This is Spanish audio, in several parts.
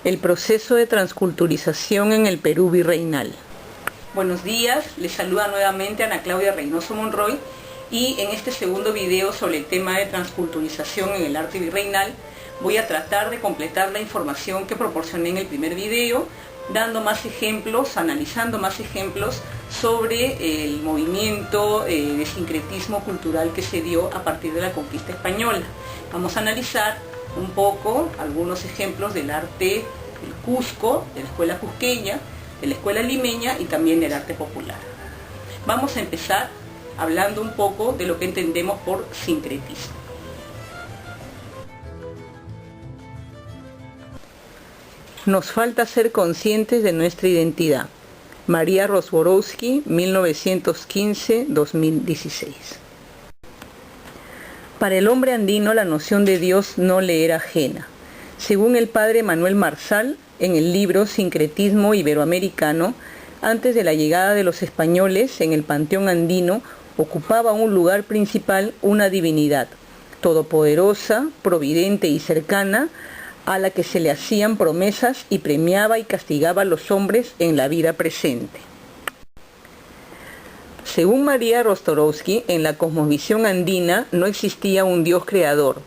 El proceso de transculturización en el Perú virreinal. Buenos días, les saluda nuevamente Ana Claudia Reynoso Monroy y en este segundo video sobre el tema de transculturización en el arte virreinal voy a tratar de completar la información que proporcioné en el primer video, dando más ejemplos, analizando más ejemplos sobre el movimiento de sincretismo cultural que se dio a partir de la conquista española. Vamos a analizar un poco algunos ejemplos del arte del Cusco, de la escuela cusqueña, de la escuela limeña y también del arte popular. Vamos a empezar hablando un poco de lo que entendemos por sincretismo. Nos falta ser conscientes de nuestra identidad. María Rozborowski, 1915-2016. Para el hombre andino la noción de Dios no le era ajena. Según el padre Manuel Marsal, en el libro Sincretismo Iberoamericano, antes de la llegada de los españoles en el panteón andino ocupaba un lugar principal una divinidad, todopoderosa, providente y cercana, a la que se le hacían promesas y premiaba y castigaba a los hombres en la vida presente. Según María Rozborowski, en la cosmovisión andina no existía un Dios creador.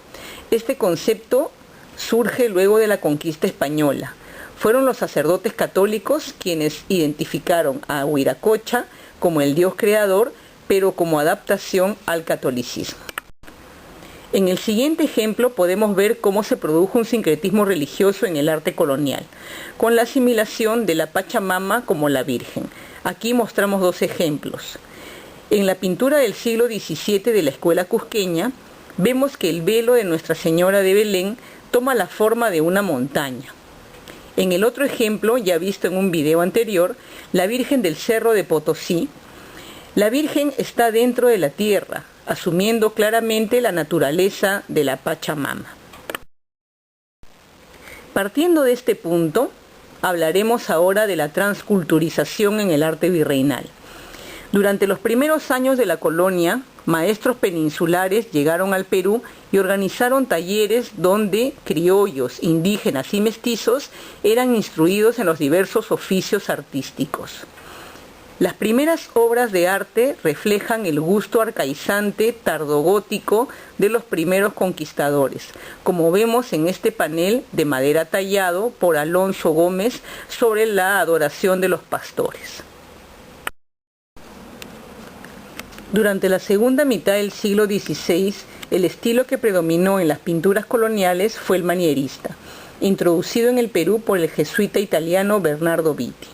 Este concepto surge luego de la conquista española. Fueron los sacerdotes católicos quienes identificaron a Huiracocha como el Dios creador, pero como adaptación al catolicismo. En el siguiente ejemplo podemos ver cómo se produjo un sincretismo religioso en el arte colonial, con la asimilación de la Pachamama como la Virgen. Aquí mostramos dos ejemplos. En la pintura del siglo XVII de la escuela cusqueña, vemos que el velo de Nuestra Señora de Belén toma la forma de una montaña. En el otro ejemplo, ya visto en un video anterior, la Virgen del Cerro de Potosí, la Virgen está dentro de la tierra, asumiendo claramente la naturaleza de la Pachamama. Partiendo de este punto, hablaremos ahora de la transculturización en el arte virreinal. Durante los primeros años de la colonia, maestros peninsulares llegaron al Perú y organizaron talleres donde criollos, indígenas y mestizos eran instruidos en los diversos oficios artísticos. Las primeras obras de arte reflejan el gusto arcaizante tardogótico de los primeros conquistadores, como vemos en este panel de madera tallado por Alonso Gómez sobre la adoración de los pastores. Durante la segunda mitad del siglo XVI, el estilo que predominó en las pinturas coloniales fue el manierista, introducido en el Perú por el jesuita italiano Bernardo Vitti.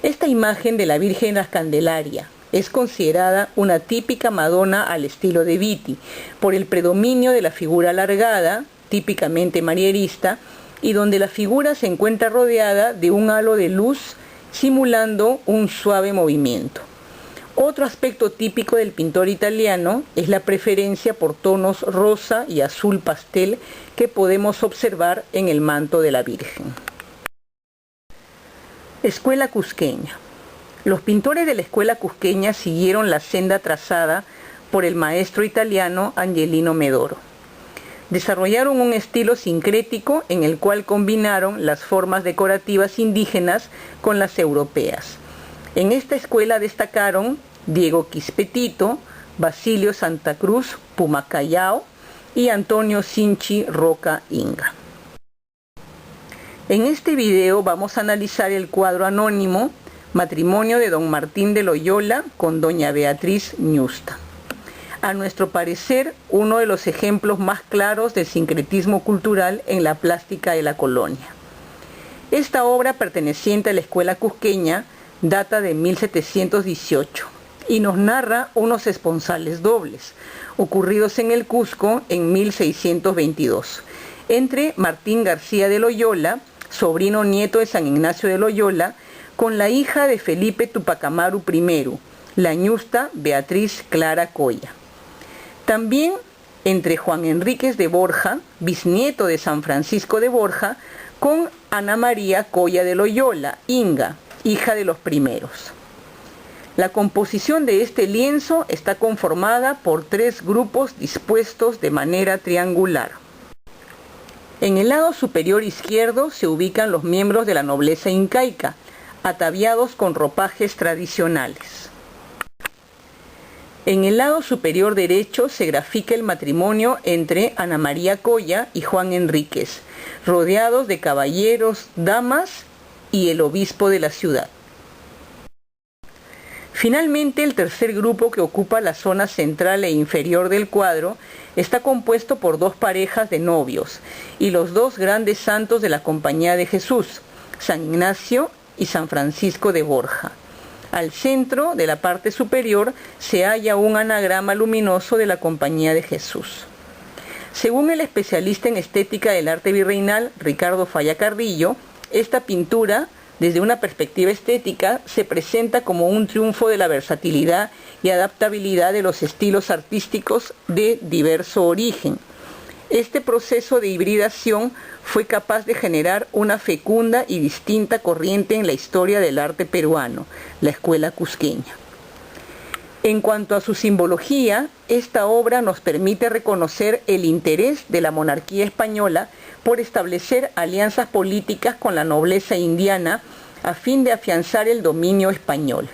Esta imagen de la Virgen de la Candelaria es considerada una típica Madonna al estilo de Vitti, por el predominio de la figura alargada, típicamente manierista, y donde la figura se encuentra rodeada de un halo de luz simulando un suave movimiento. Otro aspecto típico del pintor italiano es la preferencia por tonos rosa y azul pastel que podemos observar en el manto de la Virgen. Escuela cusqueña. Los pintores de la escuela cusqueña siguieron la senda trazada por el maestro italiano Angelino Medoro. Desarrollaron un estilo sincrético en el cual combinaron las formas decorativas indígenas con las europeas. En esta escuela destacaron Diego Quispetito, Basilio Santa Cruz Pumacayao y Antonio Sinchi Roca Inga. En este video vamos a analizar el cuadro anónimo Matrimonio de Don Martín de Loyola con Doña Beatriz Ñusta. A nuestro parecer, uno de los ejemplos más claros del sincretismo cultural en la plástica de la colonia. Esta obra, perteneciente a la escuela cusqueña, data de 1718 y nos narra unos esponsales dobles, ocurridos en el Cusco en 1622, entre Martín García de Loyola, sobrino nieto de San Ignacio de Loyola, con la hija de Felipe Tupac Amaru I, la ñusta Beatriz Clara Coya. También entre Juan Enríquez de Borja, bisnieto de San Francisco de Borja, con Ana María Coya de Loyola, Inga, hija de los primeros. La composición de este lienzo está conformada por 3 grupos dispuestos de manera triangular. En el lado superior izquierdo se ubican los miembros de la nobleza incaica, ataviados con ropajes tradicionales. En el lado superior derecho se grafica el matrimonio entre Ana María Colla y Juan Enríquez, rodeados de caballeros, damas y el obispo de la ciudad. Finalmente, el tercer grupo, que ocupa la zona central e inferior del cuadro, está compuesto por dos parejas de novios y los dos grandes santos de la Compañía de Jesús, San Ignacio y San Francisco de Borja. Al centro de la parte superior se halla un anagrama luminoso de la Compañía de Jesús. Según el especialista en estética del arte virreinal, Ricardo Falla Carrillo, esta pintura, desde una perspectiva estética, se presenta como un triunfo de la versatilidad y adaptabilidad de los estilos artísticos de diverso origen. Este proceso de hibridación fue capaz de generar una fecunda y distinta corriente en la historia del arte peruano, la escuela cusqueña. En cuanto a su simbología, esta obra nos permite reconocer el interés de la monarquía española por establecer alianzas políticas con la nobleza indiana a fin de afianzar el dominio español.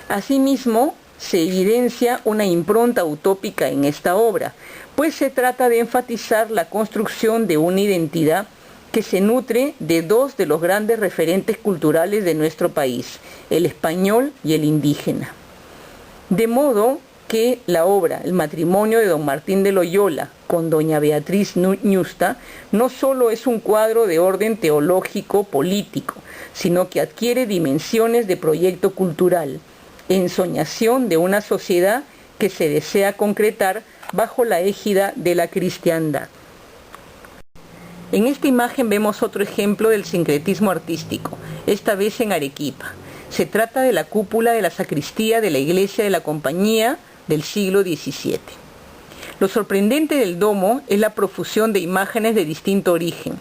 Asimismo, se evidencia una impronta utópica en esta obra, pues se trata de enfatizar la construcción de una identidad que se nutre de dos de los grandes referentes culturales de nuestro país, el español y el indígena. De modo que la obra El matrimonio de don Martín de Loyola con doña Beatriz Ñusta no solo es un cuadro de orden teológico político, sino que adquiere dimensiones de proyecto cultural, ensoñación de una sociedad que se desea concretar bajo la égida de la cristiandad. En esta imagen vemos otro ejemplo del sincretismo artístico, esta vez en Arequipa. Se trata de la cúpula de la sacristía de la iglesia de la Compañía del siglo XVII. Lo sorprendente del domo es la profusión de imágenes de distinto origen: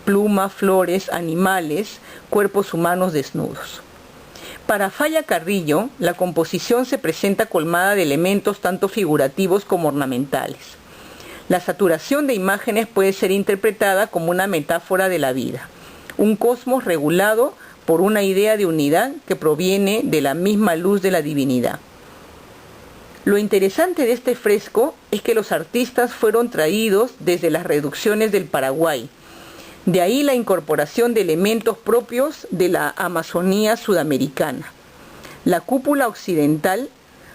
plumas, flores, animales, cuerpos humanos desnudos. Para Falla Carrillo, la composición se presenta colmada de elementos tanto figurativos como ornamentales. La saturación de imágenes puede ser interpretada como una metáfora de la vida, un cosmos regulado por una idea de unidad que proviene de la misma luz de la divinidad. Lo interesante de este fresco es que los artistas fueron traídos desde las reducciones del Paraguay. De ahí la incorporación de elementos propios de la Amazonía sudamericana. La cúpula occidental,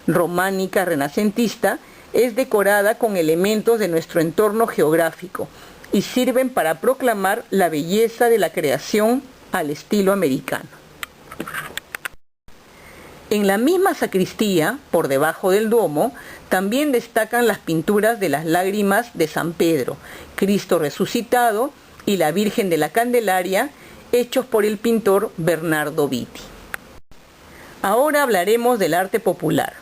románica renacentista, es decorada con elementos de nuestro entorno geográfico y sirven para proclamar la belleza de la creación al estilo americano. En la misma sacristía, por debajo del domo, también destacan las pinturas de las lágrimas de San Pedro, Cristo resucitado y la Virgen de la Candelaria, hechos por el pintor Bernardo Vitti. Ahora hablaremos del arte popular.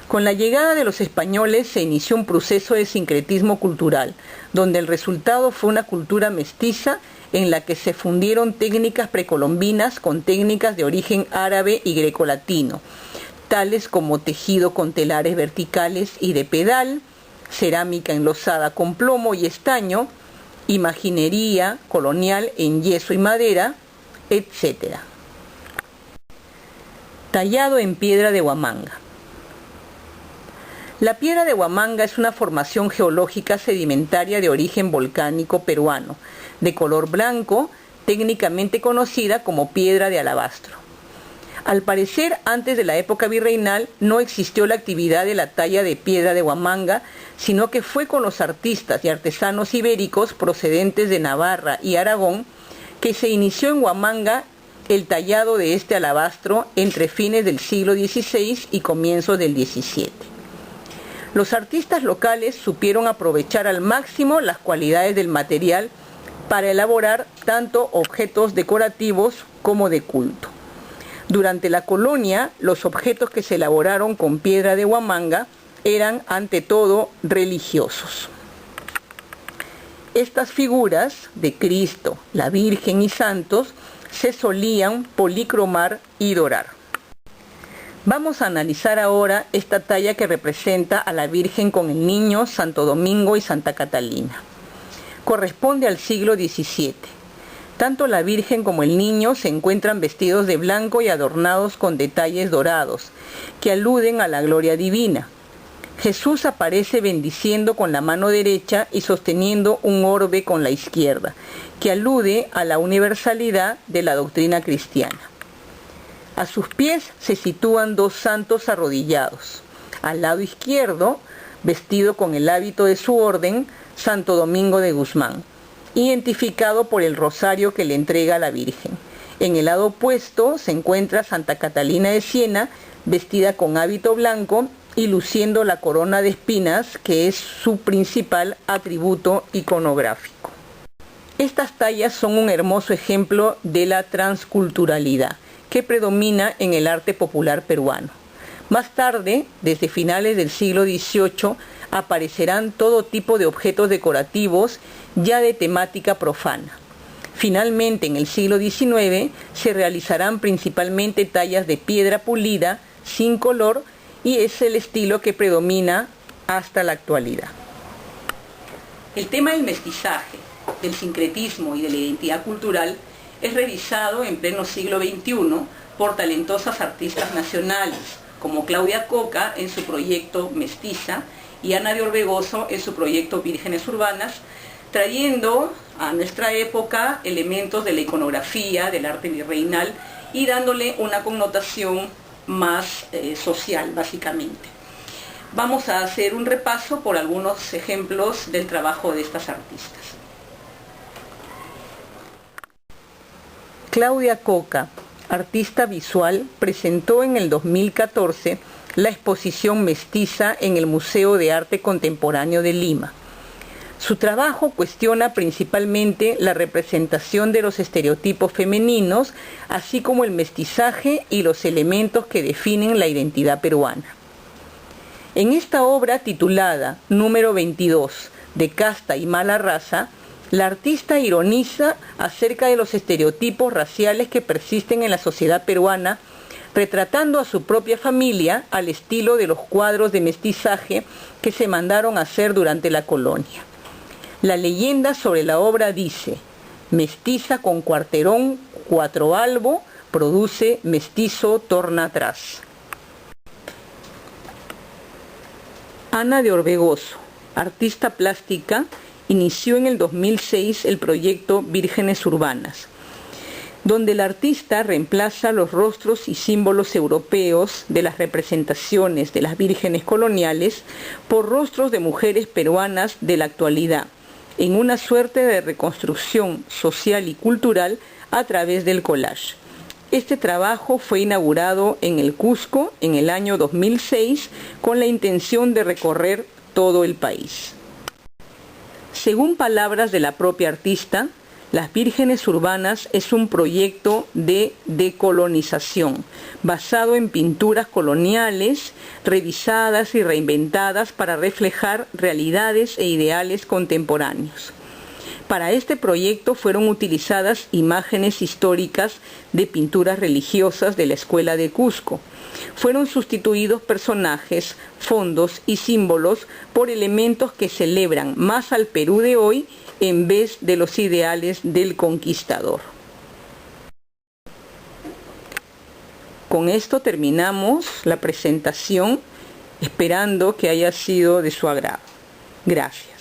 Con la llegada de los españoles se inició un proceso de sincretismo cultural, donde el resultado fue una cultura mestiza en la que se fundieron técnicas precolombinas con técnicas de origen árabe y grecolatino, tales como tejido con telares verticales y de pedal, cerámica enlosada con plomo y estaño, imaginería colonial en yeso y madera, etc. Tallado en piedra de Huamanga. La piedra de Huamanga es una formación geológica sedimentaria de origen volcánico peruano, de color blanco, técnicamente conocida como piedra de alabastro. Al parecer, antes de la época virreinal no existió la actividad de la talla de piedra de Huamanga, sino que fue con los artistas y artesanos ibéricos procedentes de Navarra y Aragón que se inició en Huamanga el tallado de este alabastro entre fines del siglo XVI y comienzos del XVII. Los artistas locales supieron aprovechar al máximo las cualidades del material para elaborar tanto objetos decorativos como de culto. Durante la colonia, los objetos que se elaboraron con piedra de Huamanga eran ante todo religiosos. Estas figuras de Cristo, la Virgen y santos se solían policromar y dorar. Vamos a analizar ahora esta talla que representa a la Virgen con el Niño, Santo Domingo y Santa Catalina. corresponde al siglo XVII. Tanto la Virgen como el niño se encuentran vestidos de blanco y adornados con detalles dorados, que aluden a la gloria divina. Jesús aparece bendiciendo con la mano derecha y sosteniendo un orbe con la izquierda, que alude a la universalidad de la doctrina cristiana. A sus pies se sitúan dos santos arrodillados. Al lado izquierdo, vestido con el hábito de su orden, Santo Domingo de Guzmán, identificado por el rosario que le entrega a la Virgen. En el lado opuesto se encuentra Santa Catalina de Siena, vestida con hábito blanco y luciendo la corona de espinas, que es su principal atributo iconográfico. Estas tallas son un hermoso ejemplo de la transculturalidad que predomina en el arte popular peruano. Más tarde, desde finales del siglo XVIII, aparecerán todo tipo de objetos decorativos ya de temática profana. Finalmente, en el siglo XIX, se realizarán principalmente tallas de piedra pulida, sin color, y es el estilo que predomina hasta la actualidad. El tema del mestizaje, del sincretismo y de la identidad cultural es revisado en pleno siglo XXI por talentosas artistas nacionales, como Claudia Coca en su proyecto Mestiza y Ana de Orbegoso en su proyecto Vírgenes Urbanas, trayendo a nuestra época elementos de la iconografía, del arte virreinal y dándole una connotación más social, básicamente. Vamos a hacer un repaso por algunos ejemplos del trabajo de estas artistas. Claudia Coca, artista visual, presentó en el 2014 la exposición Mestiza en el Museo de Arte Contemporáneo de Lima. Su trabajo cuestiona principalmente la representación de los estereotipos femeninos, así como el mestizaje y los elementos que definen la identidad peruana. En esta obra titulada Número 22, de casta y mala raza, la artista ironiza acerca de los estereotipos raciales que persisten en la sociedad peruana, retratando a su propia familia al estilo de los cuadros de mestizaje que se mandaron a hacer durante la colonia. La leyenda sobre la obra dice: mestiza con cuarterón, cuatro albo, produce mestizo torna atrás. Ana de Orbegoso, artista plástica, inició en el 2006 el proyecto Vírgenes Urbanas, donde el artista reemplaza los rostros y símbolos europeos de las representaciones de las vírgenes coloniales por rostros de mujeres peruanas de la actualidad, en una suerte de reconstrucción social y cultural a través del collage. Este trabajo fue inaugurado en el Cusco en el año 2006 con la intención de recorrer todo el país. Según palabras de la propia artista, Las Vírgenes Urbanas es un proyecto de decolonización, basado en pinturas coloniales, revisadas y reinventadas para reflejar realidades e ideales contemporáneos. Para este proyecto fueron utilizadas imágenes históricas de pinturas religiosas de la Escuela de Cusco. Fueron sustituidos personajes, fondos y símbolos por elementos que celebran más al Perú de hoy en vez de los ideales del conquistador. Con esto terminamos la presentación, esperando que haya sido de su agrado. Gracias.